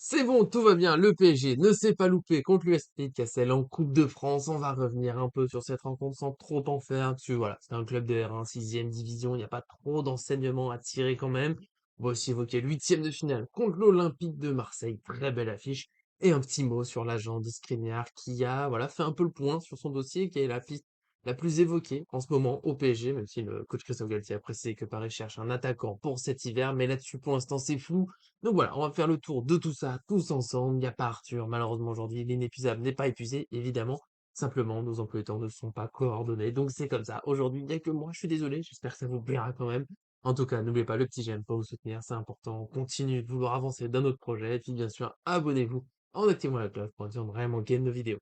C'est bon, tout va bien. Le PSG ne s'est pas loupé contre l'USP de Cassel en Coupe de France. On va revenir un peu sur cette rencontre sans trop en faire, parce que voilà, c'est un club de R1, 6e division. Il n'y a pas trop d'enseignements à tirer quand même. On va aussi évoquer l'huitième de finale contre l'Olympique de Marseille. Très belle affiche. Et un petit mot sur l'agent de Skriniar qui a voilà, fait un peu le point sur son dossier, qui est la piste la plus évoquée en ce moment au PSG, même si le coach Christophe Galtier a précisé que Paris cherche un attaquant pour cet hiver. Mais là-dessus, pour l'instant, c'est flou. Donc voilà, on va faire le tour de tout ça, tous ensemble. Il n'y a pas Arthur, malheureusement aujourd'hui, l'inépuisable n'est pas épuisé, évidemment. Simplement, nos emplois du temps ne sont pas coordonnés, donc c'est comme ça. Aujourd'hui, il n'y a que moi, je suis désolé, j'espère que ça vous plaira quand même. En tout cas, n'oubliez pas le petit j'aime pour vous soutenir, c'est important. Continuez de vouloir avancer dans notre projet, et puis bien sûr, abonnez-vous en activant la cloche pour ne rien manquer de nos vidéos.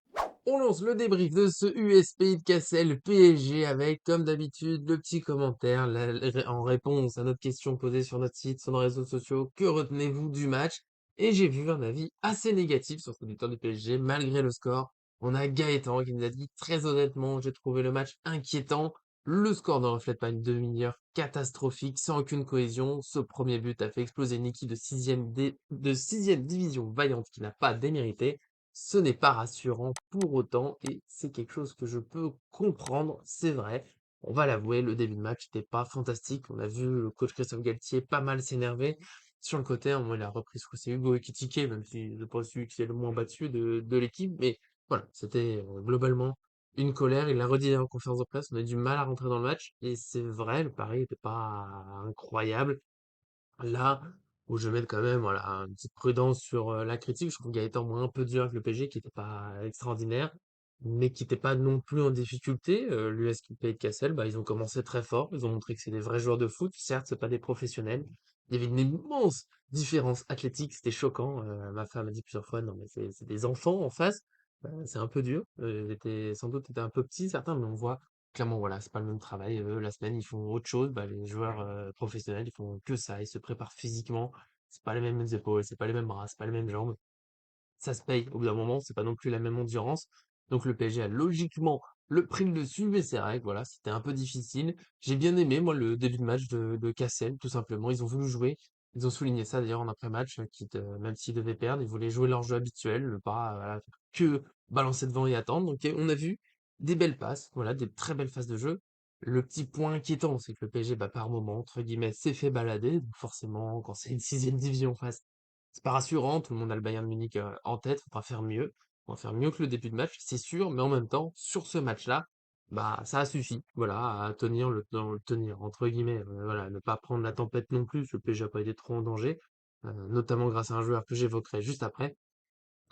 On lance le débrief de ce USPI de Cassel PSG avec, comme d'habitude, le petit commentaire en réponse à notre question posée sur notre site, sur nos réseaux sociaux. Que retenez-vous du match? Et j'ai vu un avis assez négatif sur ce buteur du PSG, malgré le score. On a Gaëtan qui nous a dit très honnêtement, j'ai trouvé le match inquiétant. Le score ne reflète pas une demi-heure catastrophique, sans aucune cohésion. Ce premier but a fait exploser une équipe de 6e division vaillante qui n'a pas démérité. Ce n'est pas rassurant pour autant et c'est quelque chose que je peux comprendre, c'est vrai. On va l'avouer, le début de match n'était pas fantastique. On a vu le coach Christophe Galtier pas mal s'énerver. Sur le côté, à un moment, il a repris, je crois que c'est Hugo Ekitike, même si je pas celui qui est le moins battu de l'équipe. Mais voilà, c'était globalement une colère. Il l'a redit en conférence de presse, on a eu du mal à rentrer dans le match. Et c'est vrai, le pari n'était pas incroyable. Là où je mets quand même voilà, une petite prudence sur la critique, je trouve Gaëtan moins un peu dur avec le PSG, qui n'était pas extraordinaire, mais qui n'était pas non plus en difficulté. L'USP de Cassel, bah, ils ont commencé très fort, ils ont montré que c'est des vrais joueurs de foot, certes, c'est pas des professionnels. Il y avait une immense différence athlétique, c'était choquant. Ma femme a dit plusieurs fois, non mais c'est des enfants en face. C'est un peu dur. Ils étaient sans doute étaient un peu petits certains, mais on voit clairement, voilà, c'est pas le même travail. Eux, la semaine, ils font autre chose. Bah, les joueurs professionnels, ils font que ça. Ils se préparent physiquement. C'est pas les mêmes épaules, c'est pas les mêmes bras, c'est pas les mêmes jambes. Ça se paye au bout d'un moment, c'est pas non plus la même endurance. Donc le PSG a logiquement le pris le dessus, mais c'est vrai que voilà, c'était un peu difficile. J'ai bien aimé, moi, le début de match de Cassel, tout simplement. Ils ont voulu jouer. Ils ont souligné ça d'ailleurs en après-match, même s'ils devaient perdre, ils voulaient jouer leur jeu habituel, ne pas voilà, faire que balancer devant et attendre. Donc on a vu des belles passes, voilà, des très belles phases de jeu. Le petit point inquiétant, c'est que le PSG, bah, par moment, entre guillemets, s'est fait balader. Donc forcément, quand c'est une 6e division face, c'est pas rassurant, tout le monde a le Bayern Munich en tête, faudra faire mieux. On va faire mieux que le début de match, c'est sûr, mais en même temps, sur ce match-là, bah ça a suffi, voilà, à tenir le tenir entre guillemets, voilà, ne pas prendre la tempête non plus, le PSG n'a pas été trop en danger, notamment grâce à un joueur que j'évoquerai juste après.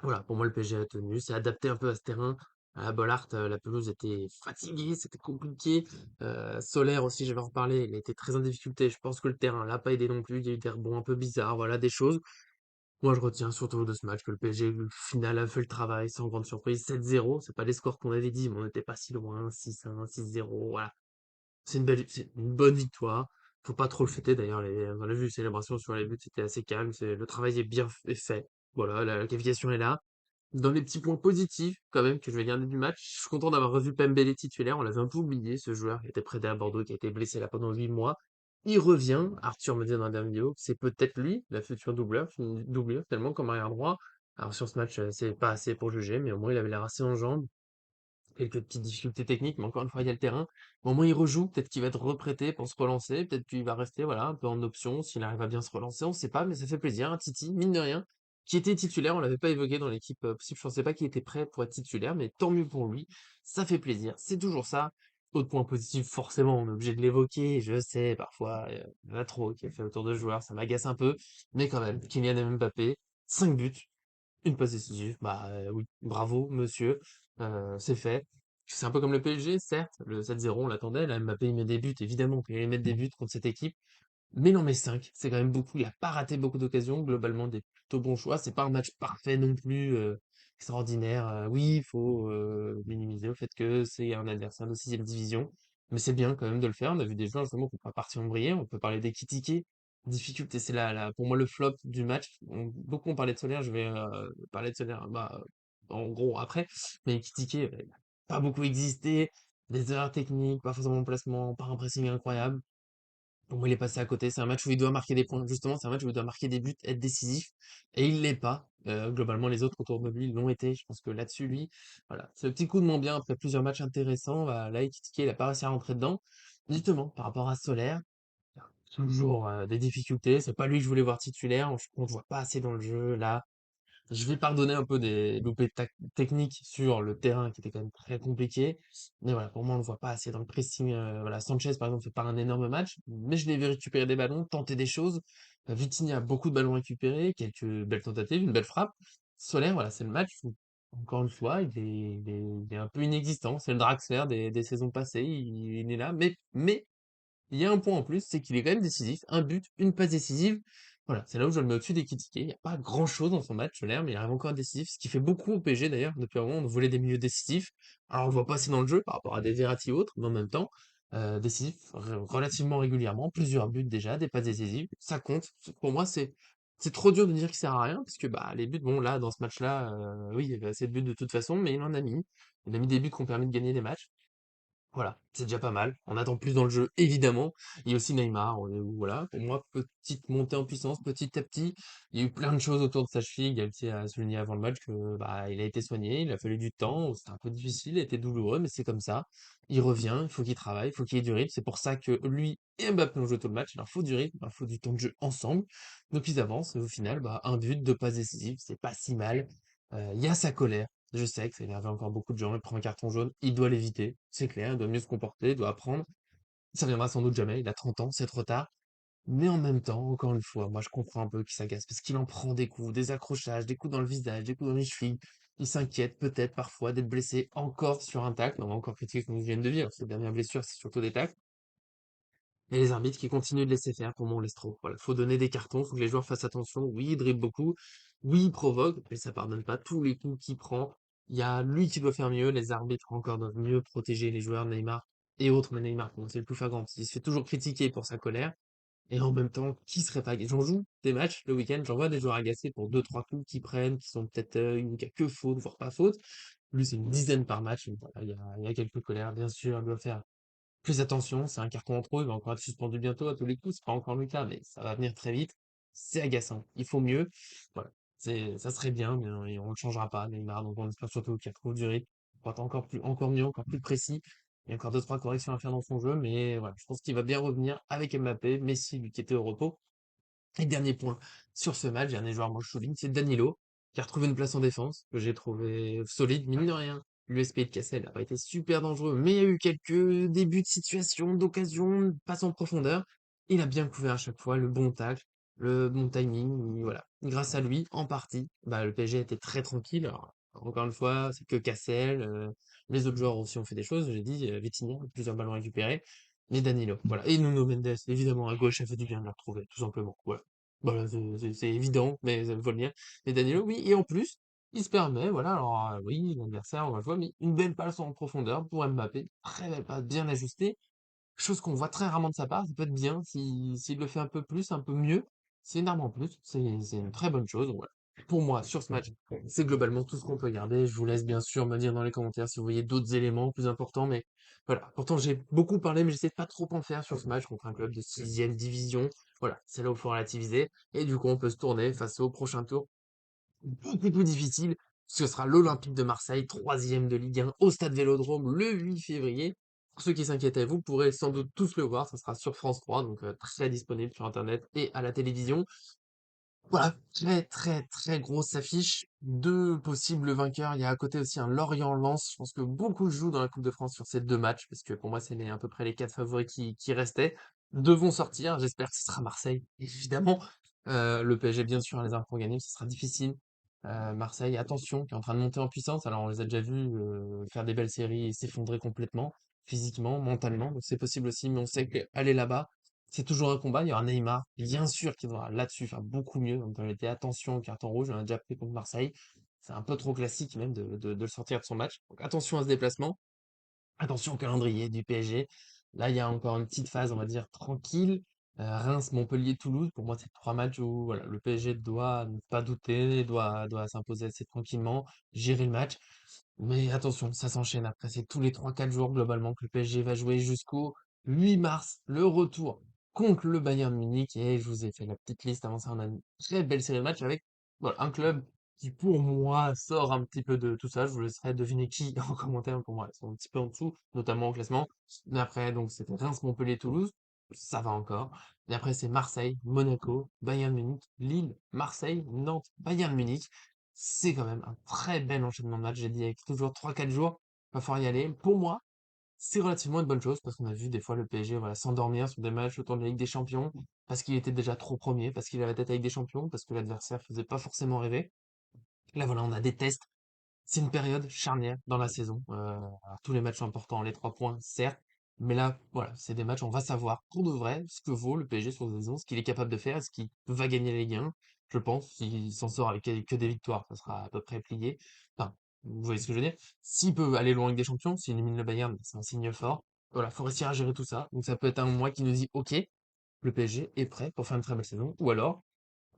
Voilà, pour moi le PSG a tenu, s'est adapté un peu à ce terrain. À Bollaert, la pelouse était fatiguée, c'était compliqué. Solaire aussi, je vais en reparler, il a été très en difficulté. Je pense que le terrain l'a pas aidé non plus. Il y a eu des rebonds un peu bizarres, voilà, des choses. Moi, je retiens surtout de ce match que le PSG, au final, a fait le travail sans grande surprise. 7-0, c'est pas les scores qu'on avait dit, mais on n'était pas si loin. 6-1, 6-0, voilà. C'est une bonne victoire. Faut pas trop le fêter d'ailleurs. On a vu les célébrations sur les buts, c'était assez calme. Le travail est bien fait. Voilà, la qualification est là. Dans les petits points positifs, quand même, que je vais garder du match, je suis content d'avoir revu Pembele titulaire. On l'avait un peu oublié, ce joueur qui était prêté à Bordeaux, qui a été blessé là pendant 8 mois. Il revient. Arthur me dit dans la dernière vidéo que c'est peut-être lui, la future doublure, tellement comme arrière droit. Alors sur ce match, c'est pas assez pour juger, mais au moins il avait l'air assez en jambes. Quelques petites difficultés techniques, mais encore une fois, il y a le terrain. Au moins, il rejoue. Peut-être qu'il va être reprêté pour se relancer. Peut-être qu'il va rester, voilà, un peu en option. S'il arrive à bien se relancer, on sait pas, mais ça fait plaisir. Un Titi, mine de rien, qui était titulaire. On l'avait pas évoqué dans l'équipe possible. Je pensais pas qu'il était prêt pour être titulaire, mais tant mieux pour lui. Ça fait plaisir. C'est toujours ça. Autre point positif, forcément, on est obligé de l'évoquer. Je sais, parfois, il y en a trop qui a fait autour de joueurs. Ça m'agace un peu. Mais quand même, Kylian Mbappé, 5 buts. Une passe décisive, bah, oui, bravo monsieur, c'est fait. C'est un peu comme le PSG, certes, le 7-0 on l'attendait, là Mbappé il met des buts, évidemment qu'il allait mettre des buts contre cette équipe, mais il en met 5, c'est quand même beaucoup, il a pas raté beaucoup d'occasions, globalement des plutôt bons choix, c'est pas un match parfait non plus, extraordinaire, oui, il faut, minimiser le fait que c'est un adversaire de 6e division, mais c'est bien quand même de le faire, on a vu des joueurs justement qui ont pas particulièrement brillé, on peut parler d'Ekitike, difficulté, c'est pour moi le flop du match. Beaucoup ont parlé de Solaire, je vais parler de Solaire bah, en gros après. Mais Ekitike, il a pas beaucoup existé. Des erreurs techniques, pas forcément de placement, pas un pressing incroyable. Pour moi, il est passé à côté. C'est un match où il doit marquer des points. Justement, c'est un match où il doit marquer des buts, être décisif. Et il l'est pas. Globalement, les autres autour de lui l'ont été. Je pense que là-dessus, lui, voilà, c'est le petit coup de moins bien après plusieurs matchs intéressants. Bah, là, Ekitike, il a pas réussi à rentrer dedans. Justement, par rapport à Solaire, toujours des difficultés. C'est pas lui que je voulais voir titulaire. On ne voit pas assez dans le jeu. Là, je vais pardonner un peu des loupés techniques sur le terrain qui était quand même très compliqué. Mais voilà, pour moi, on ne le voit pas assez dans le pressing. Voilà, Sanchez, par exemple, fait pas un énorme match, mais je l'ai vu récupérer des ballons, tenter des choses. Vitinha a beaucoup de ballons récupérés, quelques belles tentatives, une belle frappe. Solaire, voilà, c'est le match où, encore une fois, il est un peu inexistant. C'est le Draxler des saisons passées. Il est là, mais il y a un point en plus, c'est qu'il est quand même décisif. Un but, une passe décisive. Voilà, c'est là où je le mets au-dessus d'Ekitike. Il n'y a pas grand-chose dans son match, l'air, mais il arrive encore décisif. Ce qui fait beaucoup au PSG d'ailleurs. Depuis un moment, on voulait des milieux décisifs. Alors on le voit pas assez dans le jeu par rapport à des Verratti ou autres, mais en même temps, décisif relativement régulièrement. Plusieurs buts déjà, des passes décisives. Ça compte. Pour moi, c'est trop dur de dire qu'il sert à rien, parce que bah, les buts, bon là, dans ce match-là, oui, il y avait assez de buts de toute façon, mais il en a mis. Il a mis des buts qui ont permis de gagner des matchs. Voilà, c'est déjà pas mal. On attend plus dans le jeu, évidemment. Il y a aussi Neymar, voilà. Pour moi, petite montée en puissance, petit à petit. Il y a eu plein de choses autour de sa cheville. Galtier a souligné avant le match que bah, il a été soigné, il a fallu du temps. C'était un peu difficile, il a été douloureux, mais c'est comme ça. Il revient, il faut qu'il travaille, il faut qu'il y ait du rythme. C'est pour ça que lui et Mbappé ont joué tout le match. Il leur faut du rythme, il leur faut du temps de jeu ensemble. Donc ils avancent, et au final, bah, un but, deux passes décisives, c'est pas si mal. Il y a sa colère. Je sais que ça énerve encore beaucoup de gens. Il prend un carton jaune, il doit l'éviter. C'est clair, il doit mieux se comporter, il doit apprendre. Ça viendra sans doute jamais. Il a 30 ans, c'est trop tard. Mais en même temps, encore une fois, moi je comprends un peu qu'il s'agace parce qu'il en prend des coups, des accrochages, des coups dans le visage, des coups dans les chevilles. Il s'inquiète peut-être parfois d'être blessé encore sur un tacle. On va encore critiquer ce qu'on vient de vivre. Ces dernières blessures, c'est surtout des tacles. Et les arbitres qui continuent de laisser faire, pour moi, on laisse trop. Voilà, faut donner des cartons, faut que les joueurs fassent attention. Oui, il dribble beaucoup. Oui, il provoque, mais ça pardonne pas tous les coups qu'il prend. Il y a lui qui doit faire mieux. Les arbitres encore doivent mieux protéger les joueurs Neymar et autres, mais Neymar, bon, c'est le plus flagrant. Il se fait toujours critiquer pour sa colère. Et en même temps, qui serait pas agacé? J'en joue des matchs le week-end, j'en vois des joueurs agacés pour deux, trois coups qu'ils prennent, qui sont peut-être, il y a que faute, voire pas faute. Lui, c'est une dizaine par match. Donc voilà, il y a quelques colères, bien sûr, il doit faire plus attention, c'est un carton en trop, il va encore être suspendu bientôt à tous les coups, c'est pas encore le cas, mais ça va venir très vite. C'est agaçant. Il faut mieux. Voilà. Ça serait bien, mais on le changera pas, Neymar. Donc on espère surtout qu'il retrouve du rythme, pour être encore mieux, encore plus précis. Il y a encore deux, trois corrections à faire dans son jeu, mais voilà, je pense qu'il va bien revenir avec Mbappé, Messi, lui qui était au repos. Et dernier point sur ce match, dernier joueur, moi je souligne, c'est Danilo, qui a retrouvé une place en défense, que j'ai trouvé solide, mine de rien. L'USP de Cassel n'a pas été super dangereux, mais il y a eu quelques débuts de situation, d'occasion, passe en profondeur. Il a bien couvert à chaque fois, le bon tacle, le bon timing, voilà. Grâce à lui, en partie, bah, le PSG était très tranquille. Alors, encore une fois, c'est que Cassel, les autres joueurs aussi ont fait des choses, j'ai dit, Vitinha, plusieurs ballons récupérés. Mais Danilo, voilà. Et Nuno Mendes, évidemment, à gauche, ça fait du bien de le retrouver, tout simplement. Voilà. Voilà, c'est évident, mais ça faut le dire. Et Danilo, oui, et en plus, il se permet, voilà, alors oui, l'adversaire, on va le voir, mais une belle passe en profondeur pour Mbappé, très belle passe, bien ajustée, chose qu'on voit très rarement de sa part, ça peut être bien s'il le fait un peu plus, un peu mieux, c'est une arme en plus, c'est une très bonne chose. Donc voilà. Pour moi, sur ce match, c'est globalement tout ce qu'on peut garder. Je vous laisse bien sûr me dire dans les commentaires si vous voyez d'autres éléments plus importants, mais voilà. Pourtant, j'ai beaucoup parlé, mais j'essaie de pas trop en faire sur ce match contre un club de sixième division. Voilà, c'est là où il faut relativiser. Et du coup, on peut se tourner face au prochain tour beaucoup plus difficile. Ce sera l'Olympique de Marseille, troisième de Ligue 1, au Stade Vélodrome le 8 février. Pour ceux qui s'inquiétaient, vous pourrez sans doute tous le voir, ça sera sur France 3, donc très disponible sur Internet et à la télévision. Voilà, très très très grosse affiche. Deux possibles vainqueurs. Il y a à côté aussi un Lorient-Lens. Je pense que beaucoup jouent dans la Coupe de France sur ces deux matchs, parce que pour moi, c'est à peu près les quatre favoris qui restaient. Deux vont sortir. J'espère que ce sera Marseille, évidemment. Le PSG, bien sûr, a les armes pour gagner. Ce sera difficile. Marseille, attention, qui est en train de monter en puissance. Alors, on les a déjà vus faire des belles séries et s'effondrer complètement, physiquement, mentalement. Donc, c'est possible aussi, mais on sait qu'aller là-bas, c'est toujours un combat. Il y aura Neymar, bien sûr, qui devra là-dessus faire beaucoup mieux. Donc, attention au carton rouge. On a déjà pris contre Marseille. C'est un peu trop classique même de le sortir de son match. Donc, attention à ce déplacement. Attention au calendrier du PSG. Là, il y a encore une petite phase, on va dire, tranquille. Reims, Montpellier, Toulouse. Pour moi, c'est trois matchs où voilà, le PSG doit ne pas douter, doit s'imposer assez tranquillement, gérer le match. Mais attention, ça s'enchaîne après. C'est tous les trois quatre jours globalement que le PSG va jouer jusqu'au 8 mars, le retour contre le Bayern Munich. Et je vous ai fait la petite liste avant ça. On a une très belle série de matchs avec voilà, un club qui pour moi sort un petit peu de tout ça. Je vous laisserai deviner qui en commentaire. Pour moi, ils sont un petit peu en dessous, notamment au classement. Mais après, donc c'était Reims, Montpellier, Toulouse. Ça va encore. Et après, c'est Marseille, Monaco, Bayern Munich, Lille, Marseille, Nantes, Bayern Munich. C'est quand même un très bel enchaînement de matchs. J'ai dit avec toujours 3 4 jours, va falloir y aller. Pour moi, c'est relativement une bonne chose parce qu'on a vu des fois le PSG voilà, s'endormir sur des matchs autour de la Ligue des Champions parce qu'il était déjà trop premier, parce qu'il avait la tête avec des champions, parce que l'adversaire faisait pas forcément rêver. Là, voilà, on a des tests. C'est une période charnière dans la saison. Alors, tous les matchs sont importants, les 3 points, certes. Mais là, voilà, c'est des matchs, on va savoir pour de vrai ce que vaut le PSG sur la saison, ce qu'il est capable de faire, est-ce qu'il va gagner les gains. Je pense, s'il s'en sort avec que des victoires, ça sera à peu près plié. Enfin, vous voyez ce que je veux dire? S'il peut aller loin avec des champions, s'il élimine le Bayern, c'est un signe fort. Voilà, faut réussir à gérer tout ça. Donc ça peut être un mois qui nous dit, OK, le PSG est prêt pour faire une très belle saison. Ou alors,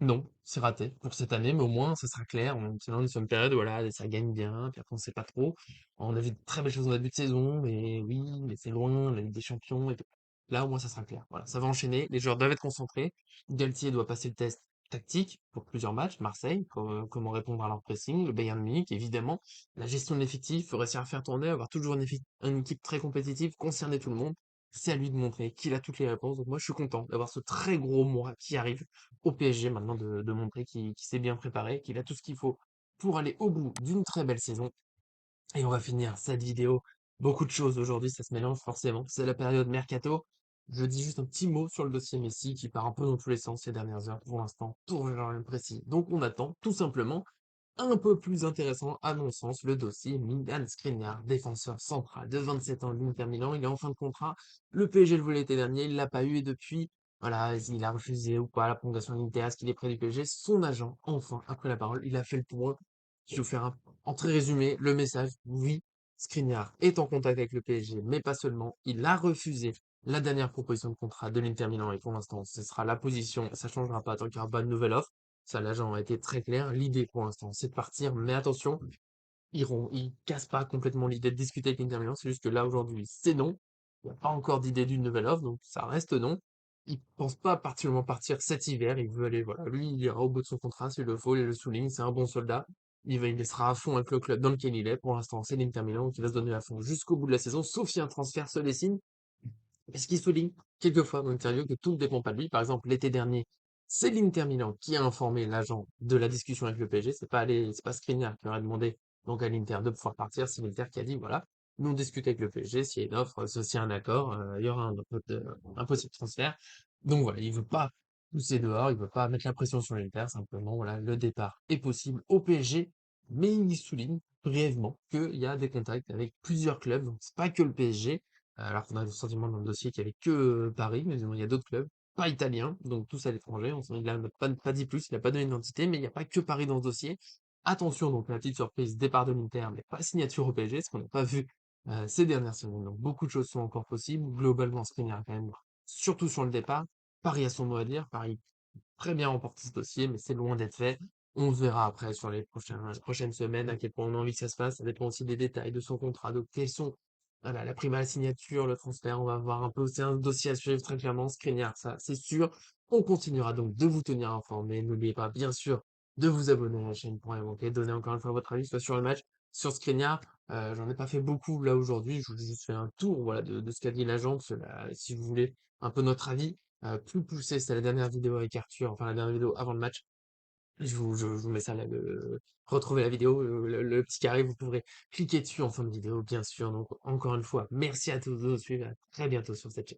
non, c'est raté pour cette année, mais au moins ça sera clair. Sinon, on est sur une période, voilà, ça gagne bien, puis après on sait pas trop. On a vu de très belles choses en début de saison, mais oui, mais c'est loin, la Ligue des Champions et tout. Là, au moins ça sera clair. Voilà, ça va enchaîner. Les joueurs doivent être concentrés. Galtier doit passer le test tactique pour plusieurs matchs. Marseille, comment répondre à leur pressing. Le Bayern Munich, évidemment. La gestion de l'effectif, faut réussir à faire tourner, avoir toujours une équipe très compétitive, concerner tout le monde. C'est à lui de montrer qu'il a toutes les réponses. Donc moi, je suis content d'avoir ce très gros mois qui arrive au PSG maintenant de montrer qu'il s'est bien préparé, qu'il a tout ce qu'il faut pour aller au bout d'une très belle saison. Et on va finir cette vidéo. Beaucoup de choses aujourd'hui, ça se mélange forcément. C'est la période mercato. Je dis juste un petit mot sur le dossier Messi qui part un peu dans tous les sens ces dernières heures. Pour l'instant, tout rien de précis. Donc on attend tout simplement un peu plus intéressant, à mon sens, le dossier Milan Skriniar, défenseur central de 27 ans de l'Inter Milan. Il est en fin de contrat. Le PSG le voulait l'été dernier, il l'a pas eu et depuis, voilà, il a refusé ou pas la prolongation de l'Inter, est-ce qu'il est près du PSG? Son agent, enfin, après la parole, il a fait le point. Je vais vous faire en très résumé le message. Oui, Skriniar est en contact avec le PSG, mais pas seulement. Il a refusé la dernière proposition de contrat de l'Inter Milan et pour l'instant, ce sera la position. Ça changera pas tant qu'il n'y aura pas de nouvelle offre. Ça, l'agent a été très clair. L'idée pour l'instant, c'est de partir, mais attention, ils cassent pas complètement l'idée de discuter avec l'Inter Milan. C'est juste que là, aujourd'hui, c'est non. Il n'y a pas encore d'idée d'une nouvelle offre, donc ça reste non. Il pense pas particulièrement partir cet hiver. Il veut aller, voilà, lui, il ira au bout de son contrat s'il le faut, il le souligne. C'est un bon soldat. Il sera à fond avec le club dans lequel il est. Pour l'instant, c'est l'Inter Milan qui va se donner à fond jusqu'au bout de la saison, sauf si un transfert se dessine. Parce qu'il souligne quelquefois dans l'interview que tout ne dépend pas de lui. Par exemple, l'été dernier, c'est l'Inter Milan qui a informé l'agent de la discussion avec le PSG. C'est pas Skriniar qui aurait demandé donc à l'Inter de pouvoir partir. C'est l'Inter qui a dit voilà, nous on discute avec le PSG. S'il y a une offre, s'il y a un accord, il y aura un possible transfert. Donc voilà, il veut pas pousser dehors, il veut pas mettre la pression sur l'Inter. Simplement, voilà, le départ est possible au PSG, mais il souligne brièvement qu'il y a des contacts avec plusieurs clubs. Donc c'est pas que le PSG. Alors qu'on a le sentiment dans le dossier qu'il y avait que Paris, mais bon, il y a d'autres clubs, pas italiens, donc tous à l'étranger. Il n'a pas dit plus, il n'a pas donné d'identité, mais il n'y a pas que Paris dans ce dossier. Attention, donc la petite surprise, départ de l'Inter, mais pas signature au PSG, ce qu'on n'a pas vu ces dernières semaines. Donc beaucoup de choses sont encore possibles. Globalement, Skriniar quand même, surtout sur le départ. Paris a son mot à dire. Paris très bien remporté ce dossier, mais c'est loin d'être fait. On verra après sur les prochaines semaines à quel point on a envie que ça se passe. Ça dépend aussi des détails de son contrat, de quels sont voilà, la prime à la signature, le transfert. On va voir un peu. C'est un dossier à suivre très clairement. Skriniar, ça, c'est sûr. On continuera donc de vous tenir informé. N'oubliez pas, bien sûr, de vous abonner à la chaîne pour rien manquer. Donnez encore une fois votre avis, soit sur le match, sur Skriniar. J'en ai pas fait beaucoup là aujourd'hui. Je vous ai juste fait un tour, voilà, de ce qu'a dit l'agent. Si vous voulez un peu notre avis plus poussé, c'était la dernière vidéo avec Arthur, enfin la dernière vidéo avant le match. Je vous mets ça là, retrouvez la vidéo, le petit carré, vous pourrez cliquer dessus en fin de vidéo, bien sûr. Donc, encore une fois, merci à tous de nous suivre, à très bientôt sur cette chaîne.